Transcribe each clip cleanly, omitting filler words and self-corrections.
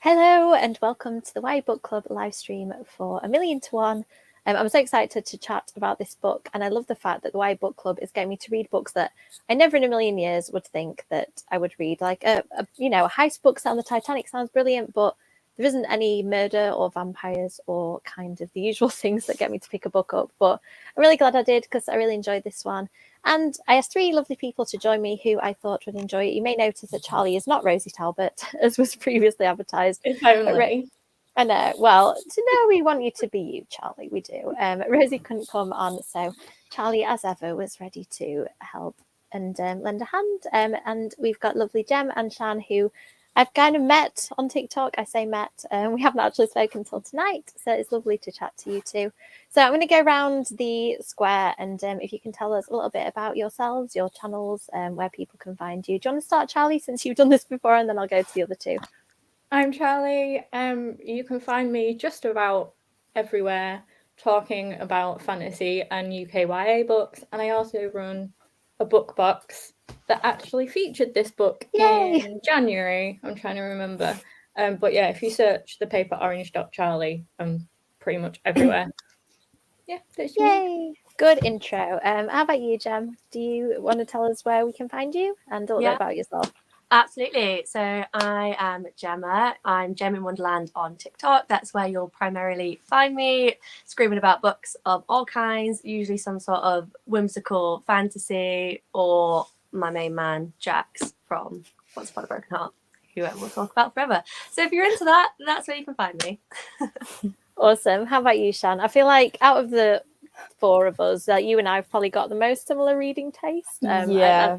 Hello and welcome to the YA Book Club live stream for 1,000,000 to 1. I'm so excited to chat about this book, and I love the fact that the YA Book Club is getting me to read books that I never in a million years would think that I would read. Like a heist book set on the Titanic sounds brilliant, but there isn't any murder or vampires or kind of the usual things that get me to pick a book up. But I'm really glad I did because I really enjoyed this one. And I asked 3 lovely people to join me who I thought would enjoy it. You may notice that Charlie is not Rosie Talbot, as was previously advertised. If only. I know. Well, we want you to be you, Charlie. We do. Rosie couldn't come on, so Charlie, as ever, was ready to help and lend a hand. And we've got lovely Gem and Shan, who I've kind of met on TikTok. I say met. We haven't actually spoken until tonight, so it's lovely to chat to you too. So I'm going to go around the square, and if you can tell us a little bit about yourselves, your channels, where people can find you. Do you want to start, Charlie, since you've done this before, and then I'll go to the other 2? I'm Charlie. You can find me just about everywhere talking about fantasy and UK YA books, and I also run a book box that actually featured this book in January. I'm trying to remember. But yeah, if you search the paper orange.charlie, I'm pretty much everywhere. Yeah, that's me. Good intro. How about you, Gem? Do you want to tell us where we can find you and a little bit about yourself? Absolutely. So I am Gemma. I'm GemInWonderland on TikTok. That's where you'll primarily find me screaming about books of all kinds, usually some sort of whimsical fantasy, or my main man, Jax, from Once Upon a Broken Heart, who I will talk about forever. So if you're into that, that's where you can find me. Awesome. How about you, Shan? I feel like out of the 4 of us, you and I have probably got the most similar reading taste. Yeah.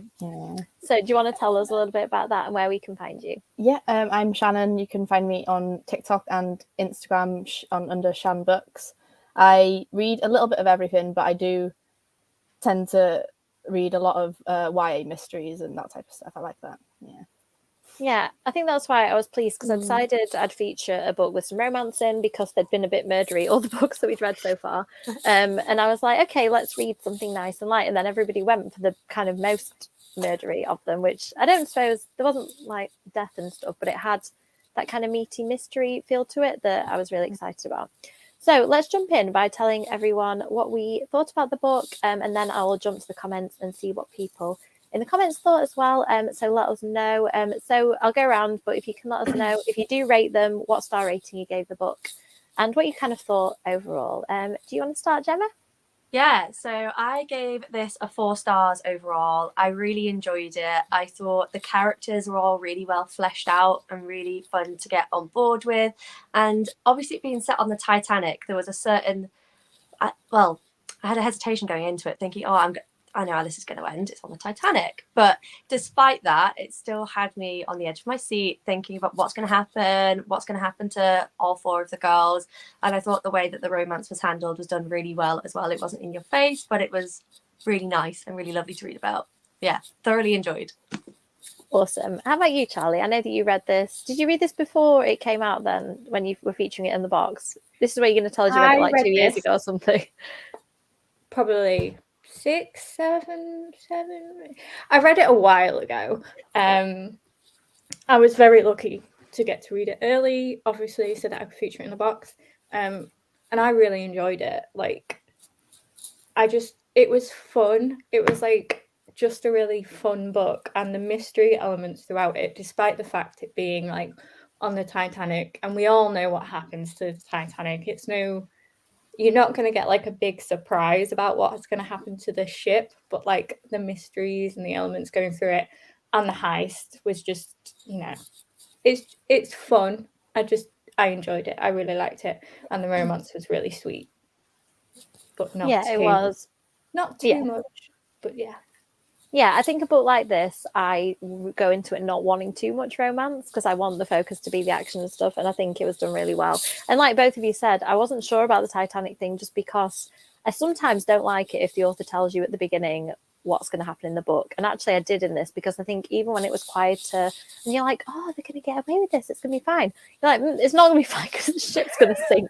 So do you want to tell us a little bit about that and where we can find you? Yeah, I'm Shannon. You can find me on TikTok and Instagram under Shan Books. I read a little bit of everything, but I do tend to read a lot of YA mysteries and that type of stuff. I like that. Yeah, I think that's why I was pleased, because I decided I'd feature a book with some romance in, because they'd been a bit murdery, all the books that we'd read so far. And I was like, okay, let's read something nice and light. And then everybody went for the kind of most murdery of them, which I don't suppose, there wasn't like death and stuff, but it had that kind of meaty mystery feel to it that I was really excited about. So let's jump in by telling everyone what we thought about the book, and then I will jump to the comments and see what people in the comments thought as well. So let us know. So I'll go around, but if you can let us know if you do rate them, what star rating you gave the book, and what you kind of thought overall. Do you want to start, Gemma? Yeah, so I gave this a 4 stars overall. I really enjoyed it. I thought the characters were all really well fleshed out and really fun to get on board with. And obviously it being set on the Titanic, there was a certain, I had a hesitation going into it thinking, I know how this is going to end. It's on the Titanic. But despite that, it still had me on the edge of my seat thinking about what's going to happen to all 4 of the girls. And I thought the way that the romance was handled was done really well as well. It wasn't in your face, but it was really nice and really lovely to read about. Yeah, thoroughly enjoyed. Awesome. How about you, Charlie? I know that you read this. Did you read this before it came out then, when you were featuring it in the box? This is where you're going to tell us you read it like 2 years ago or something. Probably 6, 7. I read it a while ago. I was very lucky to get to read it early, obviously, so that I could feature it in the box. And I really enjoyed it. Like, it was fun. It was like just a really fun book, and the mystery elements throughout it, despite the fact it being like on the Titanic, and we all know what happens to the Titanic. You're not going to get like a big surprise about what's going to happen to the ship, but like the mysteries and the elements going through it and the heist was just, it's fun. I enjoyed it. I really liked it. And the romance was really sweet, but not it was not too much, but yeah. Yeah, I think a book like this, I go into it not wanting too much romance because I want the focus to be the action and stuff, and I think it was done really well. And like both of you said, I wasn't sure about the Titanic thing just because I sometimes don't like it if the author tells you at the beginning what's going to happen in the book. And actually I did in this, because I think even when it was quieter and you're like, oh, they're going to get away with this, it's going to be fine. You're like, it's not going to be fine because the ship's going to sink.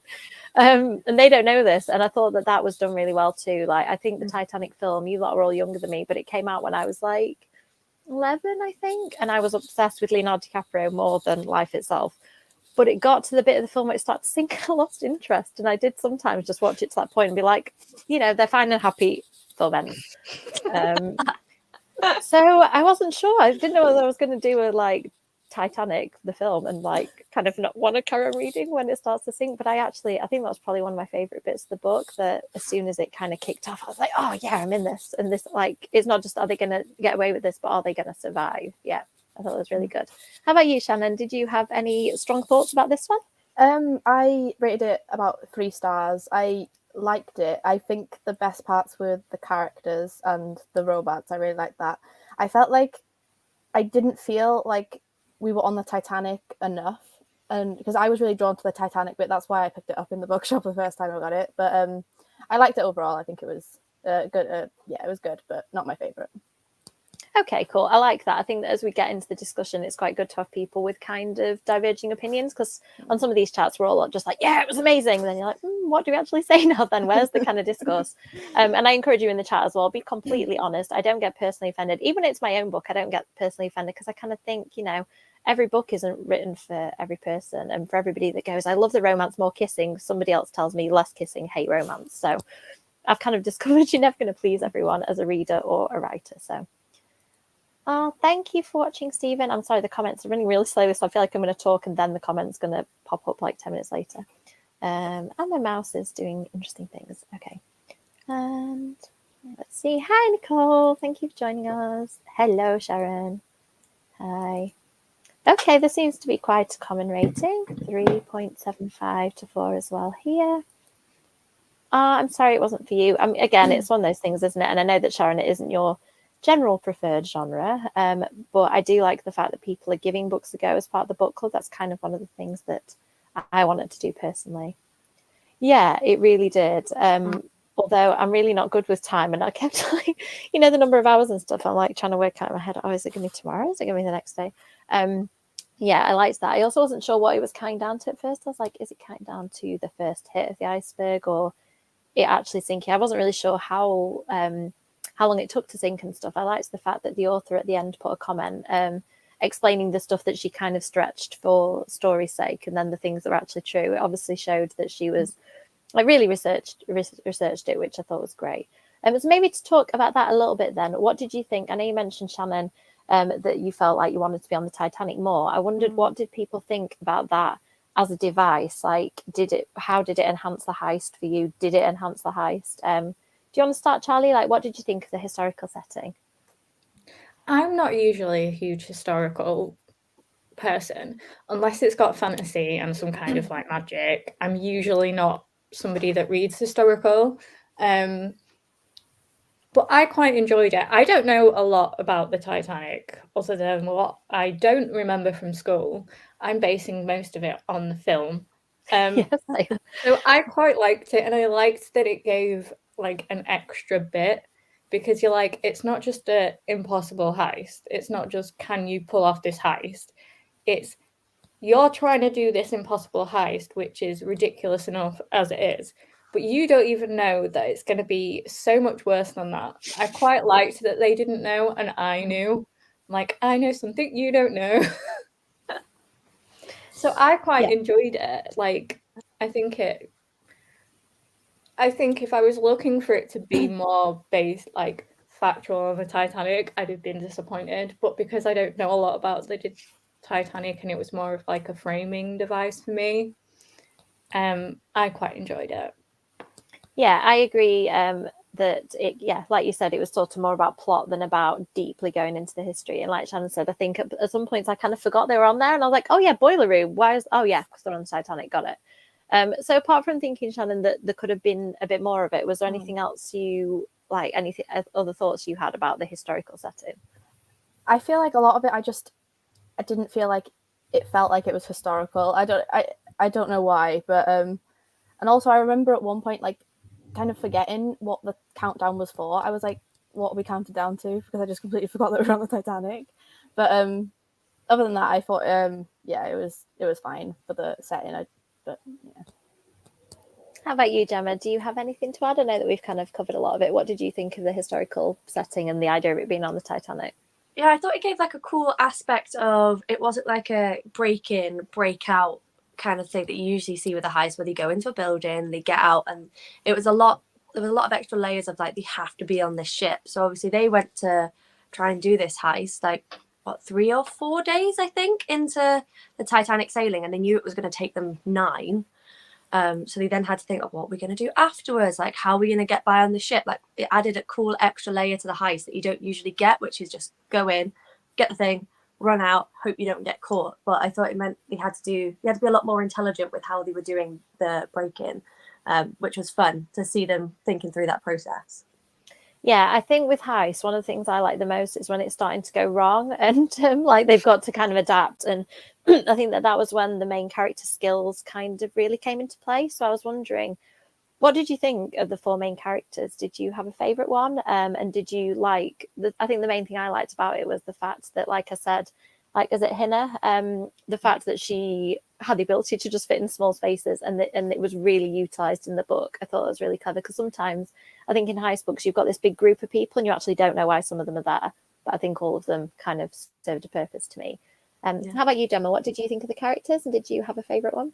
And they don't know this, and I thought that was done really well too. Like, I think the Titanic film, you lot are all younger than me, but it came out when I was like 11, I think, and I was obsessed with Leonardo DiCaprio more than life itself. but it got to the bit of the film where it started to sink. I lost interest, and I did sometimes just watch it to that point and be like, they're fine and happy, film ends. So I wasn't sure. I didn't know whether I was going to do a like Titanic, the film, and like kind of not want to carry on reading when it starts to sink. But I think that was probably one of my favorite bits of the book, that as soon as it kind of kicked off, I was like, oh yeah, I'm in this. And this, like, it's not just, are they going to get away with this, but are they going to survive? Yeah, I thought it was really good. How about you, Shannon? Did you have any strong thoughts about this one? I rated it about 3 stars. I liked it. I think the best parts were the characters and the romance. I really liked that. I felt like I didn't feel like we were on the Titanic enough, and because I was really drawn to the Titanic bit, that's why I picked it up in the bookshop the first time I got it. But I liked it overall. I think it was good. Yeah, it was good, but not my favorite. Okay, cool. I like that. I think that as we get into the discussion, it's quite good to have people with kind of diverging opinions, because on some of these chats, we're all just like, yeah, it was amazing. And then you're like, what do we actually say now then? Where's the kind of discourse? And I encourage you in the chat as well, be completely honest. I don't get personally offended. Even if it's my own book, I don't get personally offended, because I kind of think, every book isn't written for every person, and for everybody that goes, I love the romance, more kissing. Somebody else tells me less kissing, hate romance. So I've kind of discovered you're never going to please everyone as a reader or a writer. So. Oh, thank you for watching, Stephen. I'm sorry, the comments are running really slowly, so I feel like I'm going to talk and then the comments going to pop up like 10 minutes later. And my mouse is doing interesting things. Okay. And let's see. Hi, Nicole. Thank you for joining us. Hello, Sharon. Hi. Okay, there seems to be quite a common rating. 3.75 to 4 as well here. I'm sorry it wasn't for you. Again, it's one of those things, isn't it? And I know that, Sharon, it isn't your general preferred genre, but I do like the fact that people are giving books a go as part of the book club. That's kind of one of the things that I wanted to do personally. Yeah, it really did. Although I'm really not good with time, and I kept like, the number of hours and stuff, I'm like trying to work out in my head, is it going to be tomorrow? Is it going to be the next day? Yeah, I liked that. I also wasn't sure what it was counting down to at first. I was like, is it counting down to the first hit of the iceberg, or it actually sinking? I wasn't really sure how long it took to sink and stuff. I liked the fact that the author at the end put a comment explaining the stuff that she kind of stretched for story's sake, and then the things that were actually true. It obviously showed that she was like really researched it, which I thought was great. So maybe to talk about that a little bit then, what did you think? I know you mentioned, Shannon, that you felt like you wanted to be on the Titanic more. I wondered, what did people think about that as a device? Like, how did it enhance the heist for you? Did it enhance the heist? Do you want to start, Charlie? Like, what did you think of the historical setting? I'm not usually a huge historical person, unless it's got fantasy and some kind of like magic. I'm usually not somebody that reads historical. But I quite enjoyed it. I don't know a lot about the Titanic other than what I don't remember from school. I'm basing most of it on the film. Yes, so I quite liked it, and I liked that it gave like an extra bit, because you're like, it's not just an impossible heist. It's not just, can you pull off this heist? It's, you're trying to do this impossible heist, which is ridiculous enough as it is, but you don't even know that it's going to be so much worse than that. I quite liked that they didn't know and I knew. Like, I know something you don't know. So I quite enjoyed it. Like, I think if I was looking for it to be more based, like factual on the Titanic, I'd have been disappointed. But because I don't know a lot about the Titanic, and it was more of like a framing device for me, I quite enjoyed it. Yeah, I agree that it, like you said, it was sort of more about plot than about deeply going into the history. And like Shannon said, I think at some points I kind of forgot they were on there, and I was like, oh yeah, boiler room. Because they're on the Titanic, got it. So apart from thinking, Shannon, that there could have been a bit more of it, was there anything else you like, anything other thoughts you had about the historical setting? I feel like a lot of it, I didn't feel like it felt like it was historical. I don't know why, but and also I remember at one point like kind of forgetting what the countdown was for. I was like, what are we counted down to? Because I just completely forgot that we were on the Titanic. But other than that, I thought it was fine for the setting. How about you, Gemma? Do you have anything to add? I know that we've kind of covered a lot of it. What did you think of the historical setting and the idea of it being on the Titanic? Yeah, I thought it gave like a cool aspect of, it wasn't like a break in, break out kind of thing that you usually see with a heist, where they go into a building, they get out, and it was a lot. There was a lot of extra layers of like, they have to be on this ship. So obviously they went to try and do this heist like, what, 3 or 4 days, I think, into the Titanic sailing, and they knew it was going to take them 9. So they then had to think of what we're going to do afterwards. Like, how are we going to get by on the ship? Like, it added a cool extra layer to the heist that you don't usually get, which is just go in, get the thing, run out, hope you don't get caught. But I thought it meant you had to be a lot more intelligent with how they were doing the break-in, which was fun to see them thinking through that process. Yeah, I think with heist, one of the things I like the most is when it's starting to go wrong, and like they've got to kind of adapt. And I think that was when the main character skills kind of really came into play. So I was wondering, what did you think of the 4 main characters? Did you have a favorite one? And did you like I think the main thing I liked about it was the fact that, like I said, like, is it Hina? The fact that she had the ability to just fit in small spaces, and it was really utilized in the book. I thought it was really clever, because sometimes I think in heist books you've got this big group of people and you actually don't know why some of them are there. But I think all of them kind of served a purpose to me. How about you, Gemma? What did you think of the characters, and did you have a favorite one?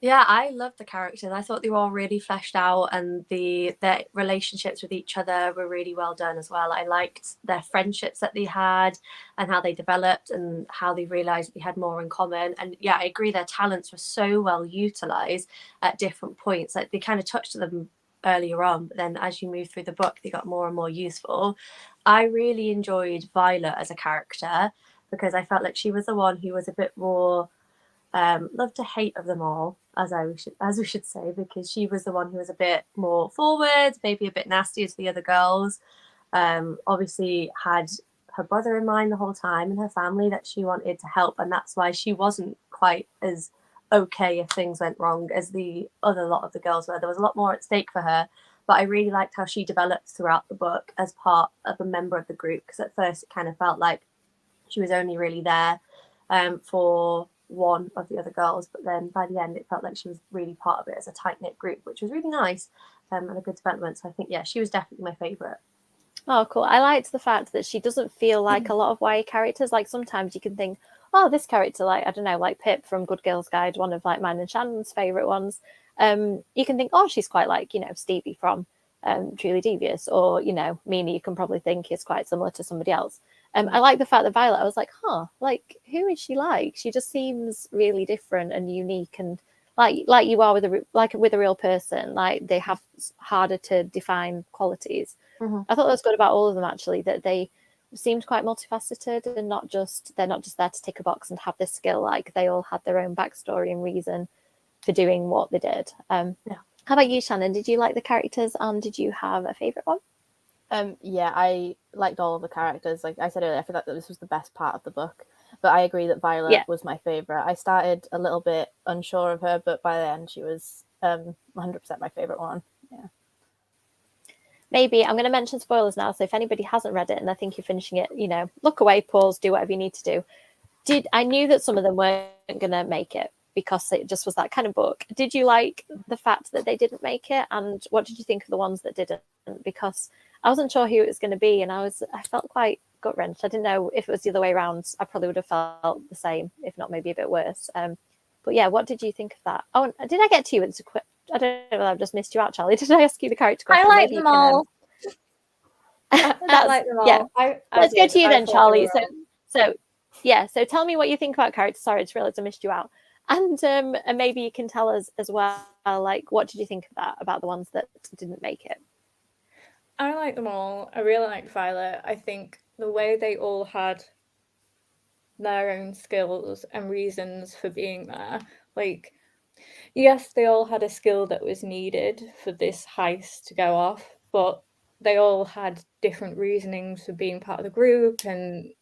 Yeah, I loved the characters. I thought they were all really fleshed out, and their relationships with each other were really well done as well. I liked their friendships that they had and how they developed and how they realized they had more in common. And yeah, I agree, their talents were so well utilized at different points. Like, they kind of touched them earlier on, but then as you move through the book, they got more and more useful. I really enjoyed Violet as a character, because I felt like she was the one who was a bit more love to hate of them all, as we should say, because she was the one who was a bit more forward, maybe a bit nastier to the other girls. Obviously had her brother in mind the whole time, and her family that she wanted to help, and that's why she wasn't quite as okay if things went wrong as the other lot of the girls were. There was a lot more at stake for her, but I really liked how she developed throughout the book as part of a member of the group, because at first it kind of felt like she was only really there for one of the other girls, but then by the end it felt like she was really part of it as a tight-knit group, which was really nice, and a good development. So I think, yeah, she was definitely my favorite. Oh, cool. I liked the fact that she doesn't feel like a lot of YA characters. Like, sometimes you can think, oh, this character, like, I don't know, like Pip from Good Girls Guide, one of like mine and Shannon's favorite ones. You can think, oh, she's quite like, Stevie from Truly Devious, or, Mina, you can probably think is quite similar to somebody else. I like the fact that Violet, I was like, like, who is she like? She just seems really different and unique, and like you are with a real person. Like, they have harder to define qualities. Mm-hmm. I thought that was good about all of them, actually, that they seemed quite multifaceted, and they're not just there to tick a box and have this skill. Like, they all had their own backstory and reason for doing what they did. Yeah. How about you, Shannon? Did you like the characters, and did you have a favorite one? Yeah, I liked all of the characters. Like I said earlier, I feel like that this was the best part of the book. But I agree that Violet was my favorite. I started a little bit unsure of her, but by the end she was 100% my favorite one. Yeah. Maybe I'm going to mention spoilers now, so if anybody hasn't read it and they think you're finishing it, look away, pause, do whatever you need to do. I knew that some of them weren't going to make it, because it just was that kind of book. Did you like the fact that they didn't make it, and what did you think of the ones that didn't? Because I wasn't sure who it was going to be, and I felt quite gut-wrenched. I didn't know if it was the other way around. I probably would have felt the same, if not maybe a bit worse. But yeah, what did you think of that? Oh, did I get to you? I don't know whether I've just missed you out, Charlie. Did I ask you the character question? I like them all. I like them all. Yeah. Let's go to you then, Charlie. So tell me what you think about characters. Sorry, I just realised I missed you out. And maybe you can tell us as well, like, what did you think of that, about the ones that didn't make it? I like them all. I really liked Violet. I think the way they all had their own skills and reasons for being there, like, yes, they all had a skill that was needed for this heist to go off, but they all had different reasonings for being part of the group, and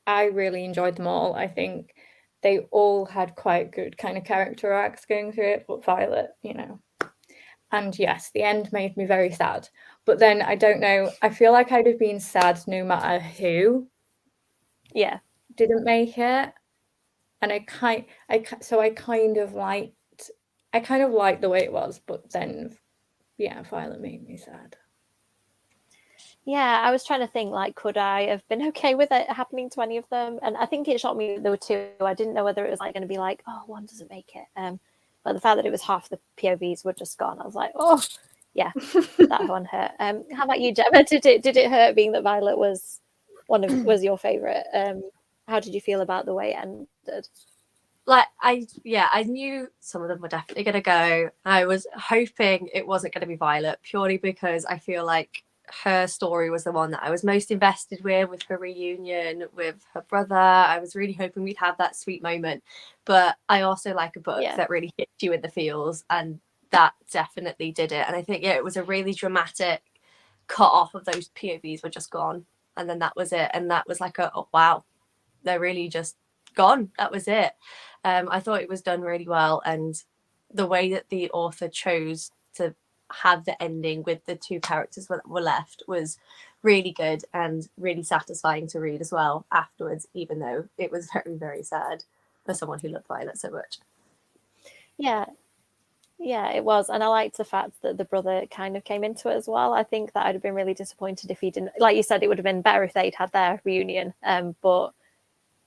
I really enjoyed them all. I think they all had quite good kind of character arcs going through it, but Violet, And yes, the end made me very sad. But then, I don't know, I feel like I'd have been sad no matter who didn't make it. And I kind of liked the way it was, but then, yeah, Violet made me sad. Yeah, I was trying to think, like, could I have been okay with it happening to any of them? And I think it shocked me there were two. I didn't know whether it was like going to be like, oh, one doesn't make it. But the fact that it was half the POVs were just gone, I was like, oh yeah, that one hurt. How about you, Gemma? Did it hurt being that Violet was was your favorite? How did you feel about the way it ended? Like I knew some of them were definitely going to go. I was hoping it wasn't going to be Violet, purely because I feel like her story was the one that I was most invested with her reunion with her brother. I was really hoping we'd have that sweet moment, but I also like a book that really hits you in the feels, and that definitely did it. And I think it was a really dramatic cut off of those POVs were just gone, and then that was it. And that was like oh wow, they're really just gone. That was it. I thought it was done really well, and the way that the author chose to have the ending with the two characters that were left was really good and really satisfying to read as well afterwards, even though it was very, very sad for someone who loved Violet so much. Yeah, it was. And I liked the fact that the brother kind of came into it as well. I think that I'd have been really disappointed if he didn't. Like you said, it would have been better if they'd had their reunion. But,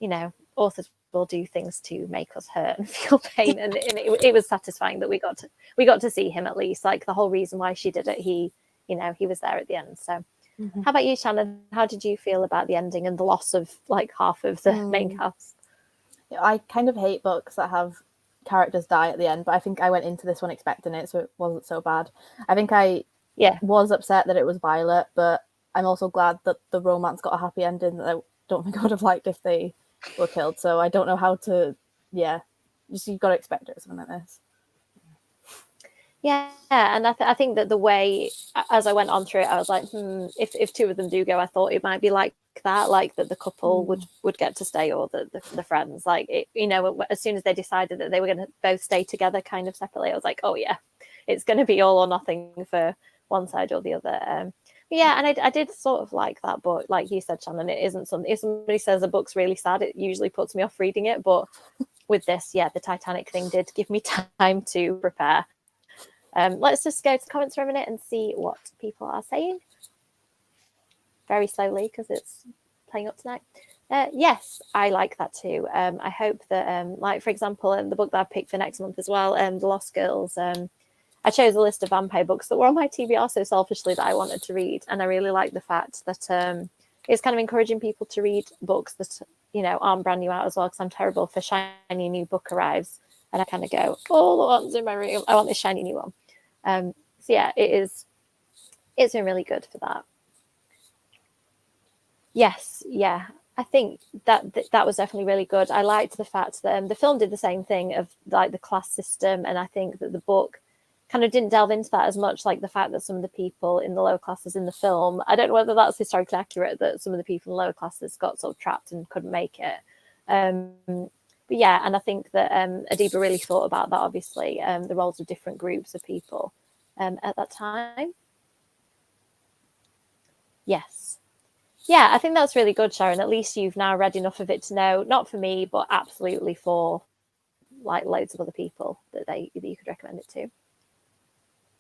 you know, authors will do things to make us hurt and feel pain, and it was satisfying that we got to see him at least. Like the whole reason why she did it, he was there at the end. So How about you, Shannon? How did you feel about the ending and the loss of like half of the main cast? I kind of hate books that have characters die at the end, but I think I went into this one expecting it, so it wasn't so bad. I think I was upset that it was Violet, but I'm also glad that the romance got a happy ending that I don't think I would have liked if they were killed. So I don't know how to, just you've got to expect it, something like this. Yeah, and I think that the way, as I went on through it, I was like, if two of them do go, I thought it might be like that, like that the couple would get to stay, or the friends, like it, as soon as they decided that they were going to both stay together kind of separately, I was like, oh yeah, it's going to be all or nothing for one side or the other. And I did sort of like that book, like you said, Shannon. It isn't something, if somebody says a book's really sad, it usually puts me off reading it, but with this, the Titanic thing did give me time to prepare. Let's just go to the comments for a minute and see what people are saying. Very slowly, because it's playing up tonight. Yes, I like that too. I hope that, like, for example, the book that I've picked for next month as well, The Lost Girls, I chose a list of vampire books that were on my TBR so selfishly that I wanted to read. And I really like the fact that it's kind of encouraging people to read books that, aren't brand new out as well, because I'm terrible for shiny new book arrives. And I kind of go, all the ones in my room, I want this shiny new one. It's been really good for that. Yes, I think that was definitely really good. I liked the fact that the film did the same thing of like the class system, and I think that the book kind of didn't delve into that as much, like the fact that some of the people in the lower classes in the film, I don't know whether that's historically accurate, that some of the people in the lower classes got sort of trapped and couldn't make it. But yeah, and I think that Adiba really thought about that, obviously, the roles of different groups of people at that time. Yes. Yeah, I think that's really good, Sharon. At least you've now read enough of it to know, not for me, but absolutely for like loads of other people that you could recommend it to.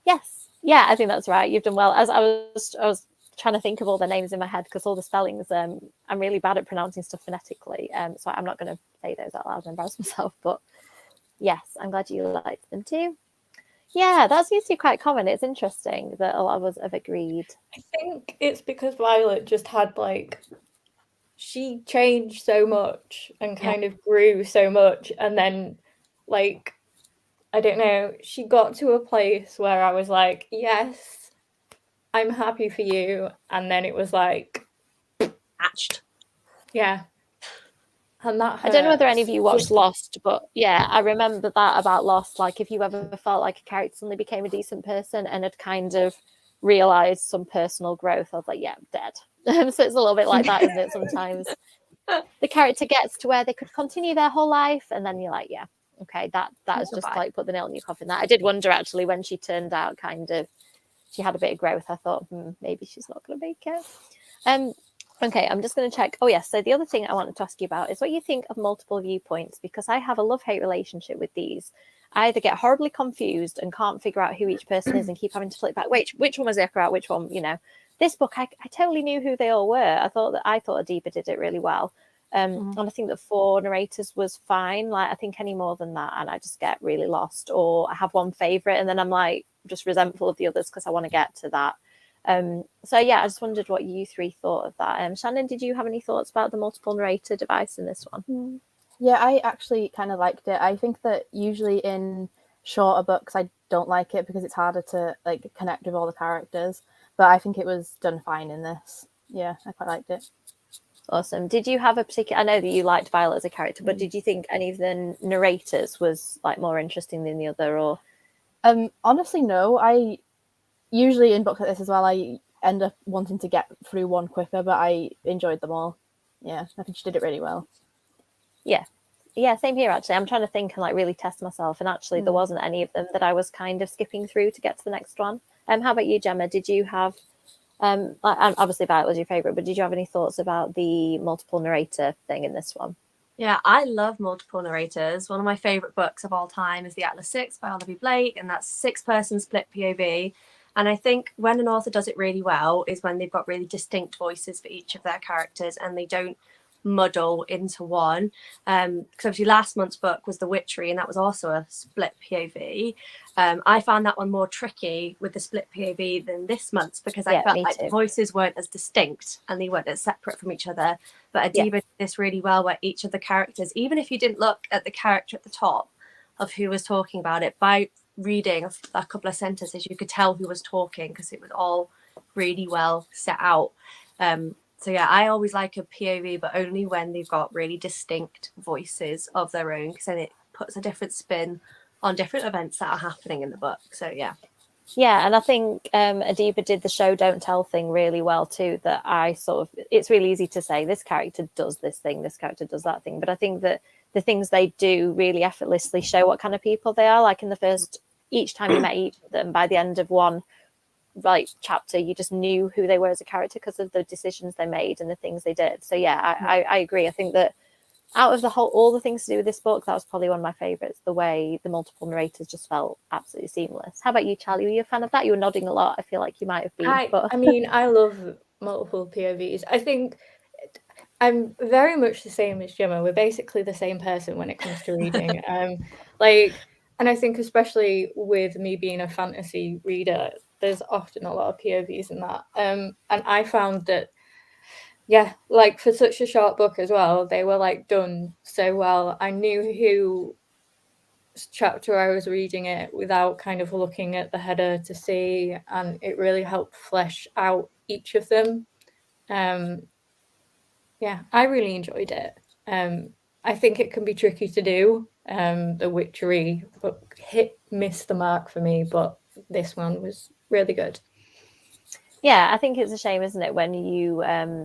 Yes. Yeah, I think that's right. You've done well. As I was trying to think of all the names in my head, because all the spellings, I'm really bad at pronouncing stuff phonetically. So I'm not going to say those out loud and embarrass myself. But yes, I'm glad you liked them too. Yeah, that seems to be quite common. It's interesting that a lot of us have agreed. I think it's because Violet just had she changed so much and kind of grew so much, and then I don't know, she got to a place where I was like, yes, I'm happy for you, and then it was like Hatched. Yeah. And that hurts. I don't know whether any of you watched Lost, but yeah, I remember that about Lost. Like, if you ever felt like a character suddenly became a decent person and had kind of realised some personal growth, I was like, yeah, I'm dead. So it's a little bit like that, isn't it? Sometimes the character gets to where they could continue their whole life, and then you're like, yeah, okay, that is just like put the nail in your coffin. That I did wonder, actually, when she turned out kind of, she had a bit of growth. I thought, maybe she's not going to make it. Okay, I'm just going to check. Oh, yes. So the other thing I wanted to ask you about is what you think of multiple viewpoints, because I have a love-hate relationship with these. I either get horribly confused and can't figure out who each person is and keep having to flip back. Which one was Zekra? Which one? This book, I totally knew who they all were. I thought Adiba did it really well. And I think that 4 narrators was fine. Like, I think any more than that and I just get really lost, or I have one favorite and then I'm like just resentful of the others because I want to get to that. So yeah, I just wondered what you 3 thought of that. Shannon, did you have any thoughts about the multiple narrator device in this one? Yeah, I actually kind of liked it. I think that usually in shorter books I don't like it because it's harder to like connect with all the characters, but I think it was done fine in this. Yeah, I quite liked it. Awesome. Did you have a particular, I know that you liked Violet as a character, but did you think any of the narrators was like more interesting than the other, or? Honestly, no. I usually in books like this as well, I end up wanting to get through one quicker, but I enjoyed them all. Yeah, I think she did it really well. Yeah, same here actually. I'm trying to think and like really test myself, and actually there wasn't any of them that I was kind of skipping through to get to the next one. How about you, Gemma? Did you have obviously Violet was your favorite, but did you have any thoughts about the multiple narrator thing in this one? Yeah, I love multiple narrators. One of my favorite books of all time is The Atlas 6 by Oliver Blake, and that's 6-person split POV. And I think when an author does it really well is when they've got really distinct voices for each of their characters and they don't muddle into one. Because obviously last month's book was The Witchery, and that was also a split POV. I found that one more tricky with the split POV than this month's because I felt like the voices weren't as distinct and they weren't as separate from each other. But Adiba did this really well, where each of the characters, even if you didn't look at the character at the top of who was talking about it, by reading a couple of sentences you could tell who was talking because it was all really well set out. So yeah, I always like a POV, but only when they've got really distinct voices of their own, because then it puts a different spin on different events that are happening in the book. So yeah. Yeah, and I think Adiba did the show don't tell thing really well too, that I sort of, it's really easy to say this character does this thing, this character does that thing, but I think that the things they do really effortlessly show what kind of people they are. Like in the first, each time you met each of them, by the end of one chapter, you just knew who they were as a character because of the decisions they made and the things they did. So yeah, I agree. I think that out of all the things to do with this book, that was probably one of my favorites, the way the multiple narrators just felt absolutely seamless. How about you, Charlie? Were you a fan of that? You were nodding a lot. I feel like you might have been. I mean, I love multiple POVs. I think I'm very much the same as Gemma. We're basically the same person when it comes to reading. And I think especially with me being a fantasy reader, there's often a lot of POVs in that. And I found that, yeah, like for such a short book as well, they were like done so well. I knew who chapter I was reading it without kind of looking at the header to see, and it really helped flesh out each of them. Yeah, I really enjoyed it. I think it can be tricky to do. The Witchery book missed the mark for me, but this one was really good. Yeah, I think it's a shame, isn't it, when you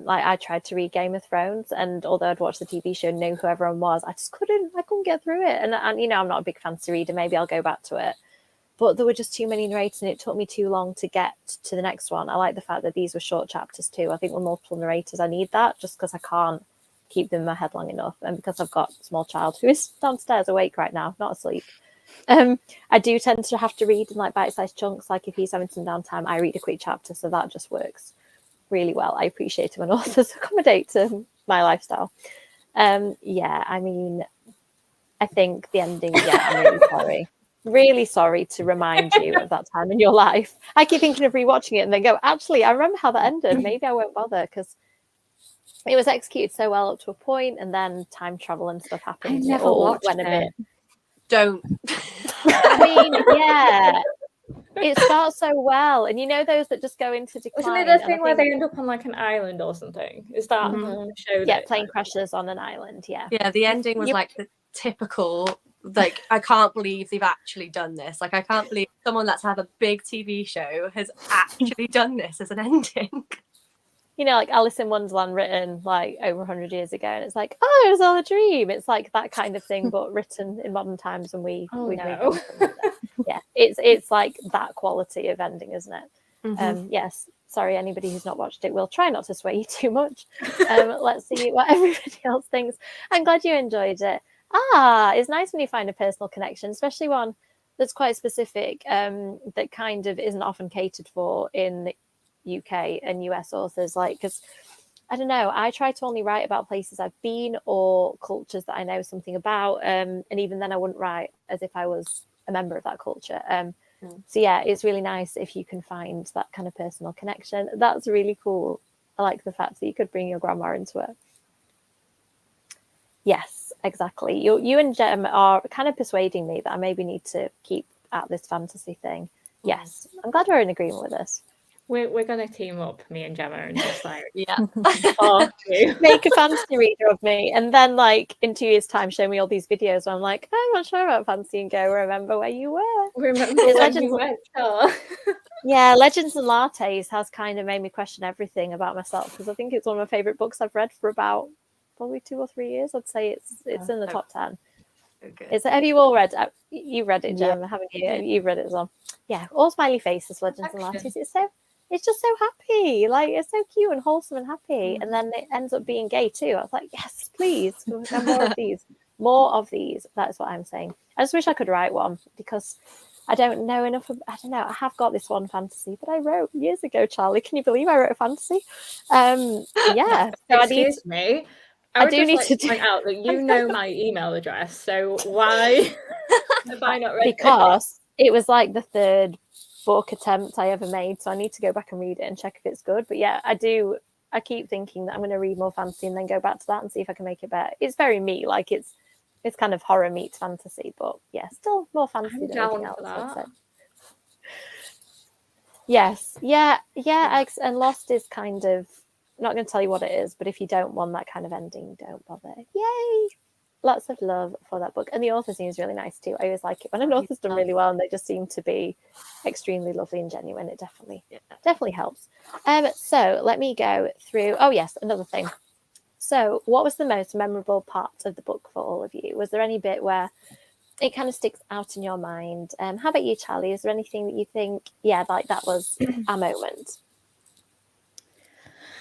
like I tried to read Game of Thrones, and although I'd watched the TV show and knew who everyone was, I couldn't get through it. And you know, I'm not a big fantasy reader, maybe I'll go back to it. But there were just too many narrators and it took me too long to get to the next one. I like the fact that these were short chapters too. I think with multiple narrators, I need that just because I can't keep them in my head long enough. And because I've got a small child who is downstairs awake right now, not asleep. I do tend to have to read in like bite-sized chunks. Like if he's having some downtime, I read a quick chapter. So that just works really well. I appreciate it when authors accommodate to my lifestyle. Yeah, I mean, I think the ending, yeah, I'm really sorry. Really sorry to remind you of that time in your life. I keep thinking of rewatching it and then go, actually, I remember how that ended. Maybe I won't bother because it was executed so well up to a point, and then time travel and stuff happened. I never watched it. Don't. I mean, yeah, it starts so well, and you know those that just go into decline. Wasn't it the thing where they end up on like an island or something? Is that the show? Yeah, plane crashes on an island. Yeah. Yeah, the ending was like the typical. Like, I can't believe they've actually done this. Like, I can't believe someone that's had a big TV show has actually done this as an ending. You know, like Alice in Wonderland written like over 100 years ago, and it's like, oh, it was all a dream. It's like that kind of thing, but written in modern times, and we no. Yeah, it's like that quality of ending, isn't it? Mm-hmm. Yes. Sorry, anybody who's not watched it. We'll try not to sway you too much. Let's see what everybody else thinks. I'm glad you enjoyed it. It's nice when you find a personal connection, especially one that's quite specific, that kind of isn't often catered for in UK and US authors. Like, because I don't know, I try to only write about places I've been or cultures that I know something about. And even then I wouldn't write as if I was a member of that culture. So yeah, it's really nice if you can find that kind of personal connection. That's really cool. I like the fact that you could bring your grandma into it. Yes, exactly. You and Gem are kind of persuading me that I maybe need to keep at this fantasy thing. Yes, I'm glad we're in agreement with this. We're gonna team up, me and Gemma, and just like Yeah. Make a fantasy reader of me, and then like in 2 years' time, show me all these videos where I'm like, I'm not sure about fantasy, and go, remember where you were. Remember It's when Legends- you went? Oh. Yeah, Legends and Lattes has kind of made me question everything about myself, because I think it's one of my favorite books I've read for about probably 2 or 3 years. I'd say it's in the top 10. Okay. Have you all read? You read it, Gem, haven't you? Yeah. You've read it as well. Yeah, all smiley faces, Legends and Lattes. It's just so happy. Like, it's so cute and wholesome and happy. And then it ends up being gay too. I was like, yes, please, and more of these. More of these. That's what I'm saying. I just wish I could write one, because I don't know enough. I don't know. I have got this one fantasy that I wrote years ago, Charlie. Can you believe I wrote a fantasy? Yeah. So Excuse me. I would do just need like to point out that you know my email address, so why have I not read it? Because it was like the third book attempt I ever made, so I need to go back and read it and check if it's good. But yeah, I keep thinking that I'm going to read more fantasy and then go back to that and see if I can make it better. It's very me, like it's kind of horror meets fantasy, but yeah, still more fantasy I'm than down anything for else, I'd that. say. Yes, yeah. And Lost is kind of, I'm not going to tell you what it is, but if you don't want that kind of ending, don't bother. Yay! Lots of love for that book. And the author seems really nice too. I always like it when an author's done really well and they just seem to be extremely lovely and genuine. It definitely helps. So let me go through. Oh yes, another thing. So what was the most memorable part of the book for all of you? Was there any bit where it kind of sticks out in your mind? How about you, Charlie? Is there anything that you think, yeah, like that was a moment?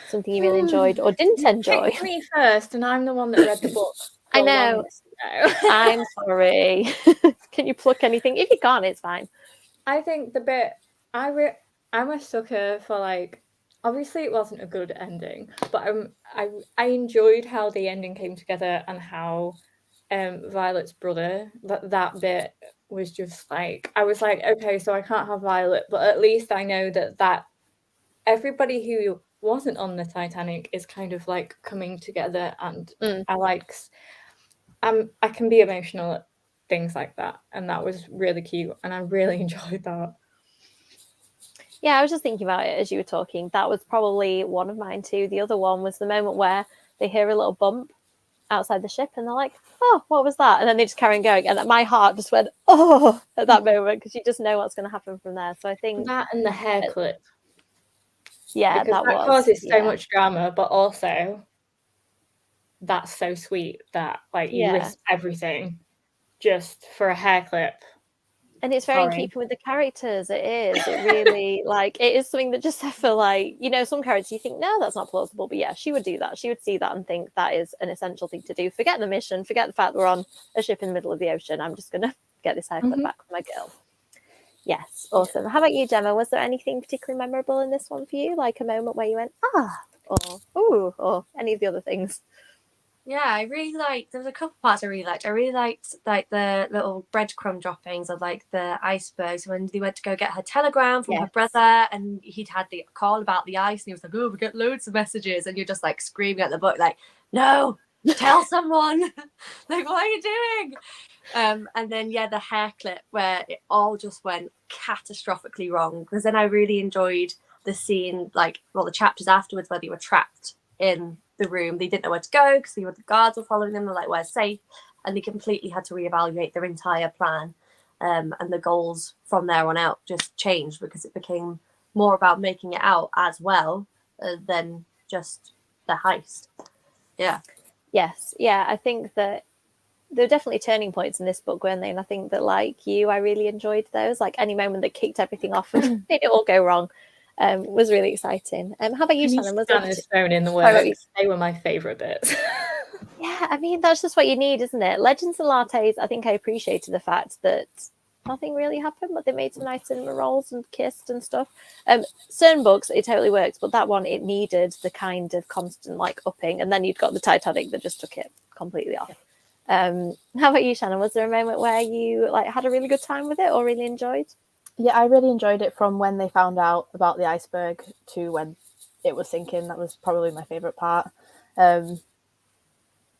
Something you really enjoyed or didn't enjoy? Pick me first, and I'm the one that read the book. I know. I'm sorry. Can you pluck anything? If you can't, it's fine. I think the bit I'm a sucker for, like, obviously it wasn't a good ending, but I enjoyed how the ending came together and how Violet's brother, that bit was just like, I was like, okay, so I can't have Violet, but at least I know that everybody who wasn't on the Titanic is kind of like coming together, and I can be emotional at things like that, and that was really cute, and I really enjoyed that. Yeah, I was just thinking about it as you were talking. That was probably one of mine too. The other one was the moment where they hear a little bump outside the ship and they're like, oh, what was that? And then they just carry on going. And my heart just went, oh, at that moment, because you just know what's going to happen from there. So I think that and the hair clip. Yeah, because that causes so much drama, but also that's so sweet that like you risk everything just for a hair clip. And it's very in keeping with the characters. It is. It really, like, it is something that just I feel like, you know, some characters you think, no, that's not plausible. But yeah, she would do that. She would see that and think that is an essential thing to do. Forget the mission. Forget the fact that we're on a ship in the middle of the ocean. I'm just going to get this haircut back from my girl. Yes, awesome. How about you, Gemma? Was there anything particularly memorable in this one for you? Like a moment where you went, ah, or ooh, or any of the other things? Yeah, I really liked, there was a couple parts I really liked. I really liked like the little breadcrumb droppings of like the icebergs when they went to go get her telegram from her brother, and he'd had the call about the ice and he was like, oh, we get loads of messages, and you're just like screaming at the book like, no, tell someone. Like, what are you doing? And then the hair clip where it all just went catastrophically wrong, because then I really enjoyed the scene, like, well, the chapters afterwards where they were trapped in the room. They didn't know where to go because the guards were following them. They're like, we're safe, and they completely had to reevaluate their entire plan, and the goals from there on out just changed because it became more about making it out as well than just the heist. I think that there were definitely turning points in this book, weren't they? And I think that, like you, I really enjoyed those. Like any moment that kicked everything off and made it all go wrong was really exciting. How about you, Shannon? Was Shanna's thrown in the works. They were my favourite bits. Yeah, I mean, that's just what you need, isn't it? Legends and Lattes, I think I appreciated the fact that nothing really happened, but they made some nice cinnamon rolls and kissed and stuff. Certain books, it totally works, but that one, it needed the kind of constant like upping, and then you'd got the Titanic that just took it completely off. How about you, Shannon? Was there a moment where you like had a really good time with it or really enjoyed? Yeah, I really enjoyed it from when they found out about the iceberg to when it was sinking. That was probably my favourite part. And